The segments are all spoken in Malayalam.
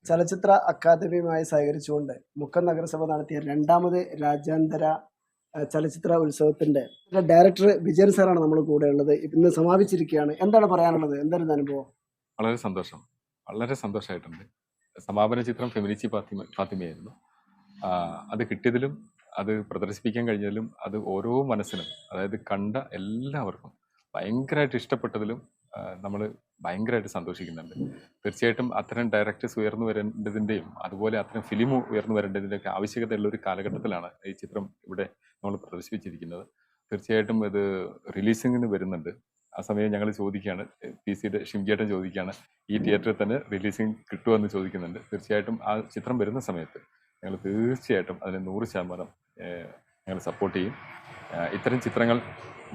ചലച്ചിത്ര അക്കാദമിയുമായി സഹകരിച്ചുകൊണ്ട് മുക്കം നഗരസഭ നടത്തിയ രണ്ടാമത് രാജ്യാന്തര ചലച്ചിത്ര ഉത്സവത്തിന്റെ ഡയറക്ടർ വിജയൻ സാറാണ് നമ്മൾ കൂടെ ഉള്ളത്. ഇന്ന് സമാപിച്ചിരിക്കുകയാണ്. എന്താണ് പറയാനുള്ളത്? എന്തായിരുന്നു അനുഭവം? വളരെ സന്തോഷം, വളരെ സന്തോഷമായിട്ടുണ്ട്. സമാപന ചിത്രം ഫെമിനിച്ചി ഫാത്തിമയായിരുന്നു. അത് കിട്ടിയതിലും അത് പ്രദർശിപ്പിക്കാൻ കഴിഞ്ഞതിലും അത് ഓരോ മനസ്സിനും, അതായത് കണ്ട എല്ലാവർക്കും ഭയങ്കരമായിട്ട് ഇഷ്ടപ്പെട്ടതിലും നമ്മൾ ഭയങ്കരമായിട്ട് സന്തോഷിക്കുന്നുണ്ട്. തീർച്ചയായിട്ടും അത്തരം ഡയറക്ടേഴ്സ് ഉയർന്നു വരേണ്ടതിൻ്റെയും അതുപോലെ അത്തരം ഫിലിം ഉയർന്നു വരേണ്ടതിൻ്റെയൊക്കെ ആവശ്യകതയുള്ള ഒരു കാലഘട്ടത്തിലാണ് ഈ ചിത്രം ഇവിടെ നമ്മൾ പ്രദർശിപ്പിച്ചിരിക്കുന്നത്. തീർച്ചയായിട്ടും ഇത് റിലീസിങ്ങിന് വരുന്നുണ്ട്. ആ സമയം ഞങ്ങൾ ചോദിക്കുകയാണ്, PC-യുടെ ഷിംജേട്ടൻ ചോദിക്കുകയാണ്, ഈ തിയേറ്ററിൽ തന്നെ റിലീസിങ് കിട്ടുമോ എന്ന് ചോദിക്കുന്നുണ്ട്. തീർച്ചയായിട്ടും ആ ചിത്രം വരുന്ന സമയത്ത് ഞങ്ങൾ തീർച്ചയായിട്ടും അതിന് 100% ഞങ്ങൾ സപ്പോർട്ട് ചെയ്യും. ഇത്തരം ചിത്രങ്ങൾ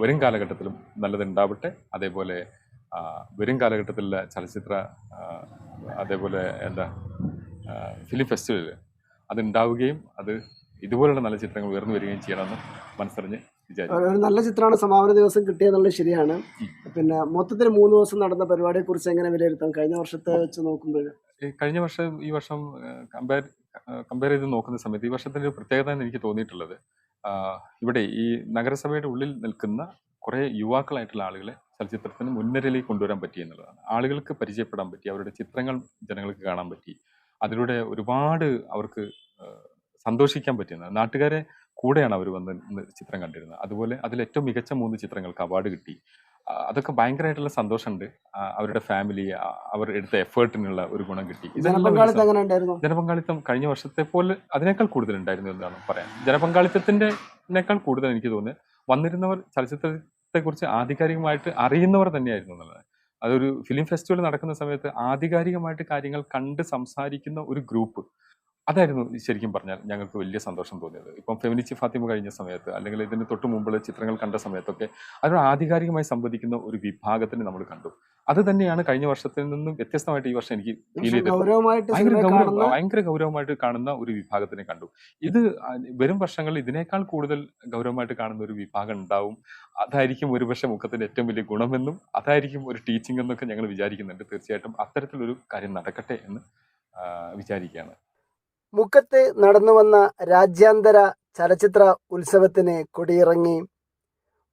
വരും കാലഘട്ടത്തിലും നല്ലതുണ്ടാവട്ടെ. അതേപോലെ വരും കാലഘട്ടത്തിലുള്ള ചലച്ചിത്ര അതേപോലെ ഫിലിം ഫെസ്റ്റിവൽ അതുണ്ടാവുകയും അത് ഇതുപോലുള്ള നല്ല ചിത്രങ്ങൾ ഉയർന്നു വരികയും ചെയ്യണമെന്ന് മനസ്സറിഞ്ഞ് വിചാരിക്കും. ഒരു നല്ല ചിത്രമാണ് സമാപന ദിവസം കിട്ടിയെന്നുള്ളത് ശരിയാണ്. പിന്നെ മൊത്തത്തിൽ 3 ദിവസം നടന്ന പരിപാടിയെ കുറിച്ച് എങ്ങനെ വിലയിരുത്താം കഴിഞ്ഞ വർഷത്തെ വെച്ച് നോക്കുമ്പോൾ? കഴിഞ്ഞ വർഷം ഈ വർഷം കമ്പയർ ചെയ്ത് നോക്കുന്ന സമയത്ത് ഈ വർഷത്തിന്റെ ഒരു പ്രത്യേകത എന്ന് എനിക്ക് തോന്നിയിട്ടുള്ളത്, ഇവിടെ ഈ നഗരസഭയുടെ ഉള്ളിൽ നിൽക്കുന്ന കുറെ യുവാക്കളായിട്ടുള്ള ആളുകളെ ചലച്ചിത്രത്തിന് മുൻനിരയിലേക്ക് കൊണ്ടുവരാൻ പറ്റി എന്നുള്ളതാണ്. ആളുകൾക്ക് പരിചയപ്പെടാൻ പറ്റി, അവരുടെ ചിത്രങ്ങൾ ജനങ്ങൾക്ക് കാണാൻ പറ്റി, അതിലൂടെ ഒരുപാട് അവർക്ക് സന്തോഷിക്കാൻ പറ്റുന്നത്. നാട്ടുകാരെ കൂടെയാണ് അവർ വന്ന് ചിത്രം കണ്ടിരുന്നത്. അതുപോലെ അതിൽ ഏറ്റവും മികച്ച 3 ചിത്രങ്ങൾക്ക് അവാർഡ് കിട്ടി. അതൊക്കെ ഭയങ്കരമായിട്ടുള്ള സന്തോഷമുണ്ട്. അവരുടെ ഫാമിലി, അവർ എടുത്ത എഫേർട്ടിനുള്ള ഒരു ഗുണം കിട്ടി. ജനപങ്കാളിത്തം കഴിഞ്ഞ വർഷത്തെ പോലെ അതിനേക്കാൾ കൂടുതൽ ഉണ്ടായിരുന്നു എന്നാണ് പറയാൻ. ജനപങ്കാളിത്തത്തിൻ്റെക്കാൾ കൂടുതൽ എനിക്ക് തോന്നുന്നത് വന്നിരുന്നവർ ചലച്ചിത്രത്തെ കുറിച്ച് ആധികാരികമായിട്ട് അറിയുന്നവർ തന്നെയായിരുന്നു എന്നുള്ളത്. അതൊരു ഫിലിം ഫെസ്റ്റിവൽ നടക്കുന്ന സമയത്ത് ആധികാരികമായിട്ട് കാര്യങ്ങൾ കണ്ട് സംസാരിക്കുന്ന ഒരു ഗ്രൂപ്പ്, അതായിരുന്നു ശരിക്കും പറഞ്ഞാൽ ഞങ്ങൾക്ക് വലിയ സന്തോഷം തോന്നിയത്. ഇപ്പം ഫെമിനിച്ചി ഫാത്തിമ കഴിഞ്ഞ സമയത്ത് അല്ലെങ്കിൽ ഇതിന് തൊട്ട് മുമ്പുള്ള ചിത്രങ്ങൾ കണ്ട സമയത്തൊക്കെ അതിനോട് ആധികാരികമായി സംവദിക്കുന്ന ഒരു വിഭാഗത്തിന് നമ്മൾ കണ്ടു. അത് തന്നെയാണ് കഴിഞ്ഞ വർഷത്തിൽ നിന്നും വ്യത്യസ്തമായിട്ട് ഈ വർഷം എനിക്ക് ഫീൽ ചെയ്തത്. ഭയങ്കര ഗൗരവമായിട്ട് കാണുന്ന ഒരു വിഭാഗത്തിനെ കണ്ടു. ഇത് വരും വർഷങ്ങളിൽ ഇതിനേക്കാൾ കൂടുതൽ ഗൗരവമായിട്ട് കാണുന്ന ഒരു വിഭാഗം ഉണ്ടാവും. അതായിരിക്കും ഒരുപക്ഷെ മുഖത്തിന്റെ ഏറ്റവും വലിയ ഗുണമെന്നും അതായിരിക്കും ഒരു ടീച്ചിങ് എന്നൊക്കെ ഞങ്ങൾ വിചാരിക്കുന്നുണ്ട്. തീർച്ചയായിട്ടും അത്തരത്തിലൊരു കാര്യം നടക്കട്ടെ എന്ന് വിചാരിക്കുകയാണ്. മുക്കത്ത് നടന്നുവന്ന രാജ്യാന്തര ചലച്ചിത്ര ഉത്സവത്തിന് കൊടിയിറങ്ങി.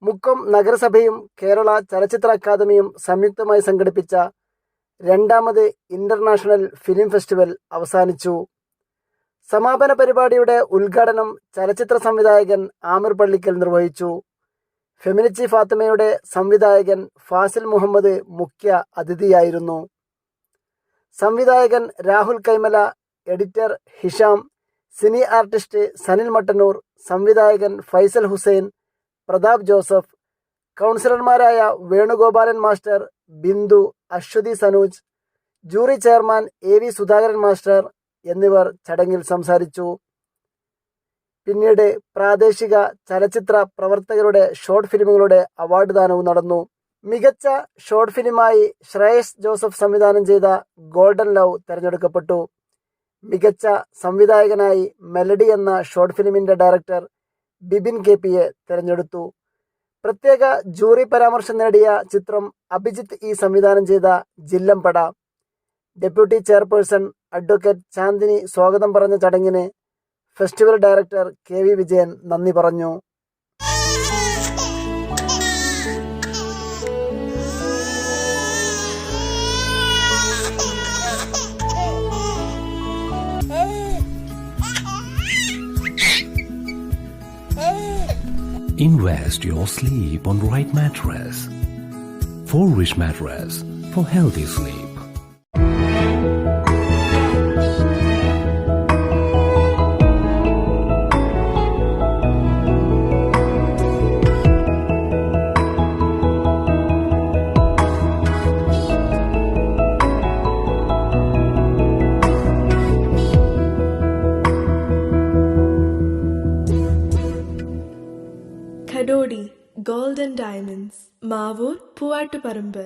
മുക്കം നഗരസഭയും കേരള ചലച്ചിത്ര അക്കാദമിയും സംയുക്തമായി സംഘടിപ്പിച്ച രണ്ടാമത് ഇന്റർനാഷണൽ ഫിലിം ഫെസ്റ്റിവൽ അവസാനിച്ചു. സമാപന പരിപാടിയുടെ ഉദ്ഘാടനം ചലച്ചിത്ര സംവിധായകൻ ആമിർ പള്ളിക്കൽ നിർവഹിച്ചു. ഫെമിനിച്ചി ഫാത്തിമയുടെ സംവിധായകൻ ഫാസിൽ മുഹമ്മദ് മുഖ്യ അതിഥിയായിരുന്നു. സംവിധായകൻ Rahul Kaimala, editor Hisham, cine artist Sanil Mattannur, സംവിധായകൻ ഫൈസൽ ഹുസൈൻ, പ്രതാപ് ജോസഫ്, കൗൺസിലർമാരായ Venugopalan master, Bindu, Ashwathi Sanuj, jury chairman AV Sudhakaran master എന്നിവർ ചടങ്ങിൽ സംസാരിച്ചു. പിന്നീട് പ്രാദേശിക ചലച്ചിത്ര പ്രവർത്തകരുടെ ഷോർട്ട് ഫിലിമുകളുടെ അവാർഡ് ദാനവും നടന്നു. മികച്ച ഷോർട്ട് ഫിലിമായി ശ്രേയസ് ജോസഫ് സംവിധാനം ചെയ്ത ഗോൾഡൻ ലവ് തെരഞ്ഞെടുക്കപ്പെട്ടു. മികച്ച സംവിധായകനായി മെലഡി എന്ന ഷോർട്ട് ഫിലിമിന്റെ ഡയറക്ടർ ബിബിൻ KP-യെ തെരഞ്ഞെടുത്തു. പ്രത്യേക ജൂറി പരാമർശം നേടിയ ചിത്രം അഭിജിത്ത് സംവിധാനം ചെയ്ത ജില്ലംപട. ഡെപ്യൂട്ടി ചെയർപേഴ്സൺ അഡ്വക്കേറ്റ് ചാന്ദിനി സ്വാഗതം പറഞ്ഞ ചടങ്ങിന് ഫെസ്റ്റിവൽ ഡയറക്ടർ KV വിജയൻ നന്ദി പറഞ്ഞു. Invest your sleep on right mattress. 4-Wish mattress for healthy sleep. Kadodi Gold and Diamonds, Mavur, Puvattuparambur.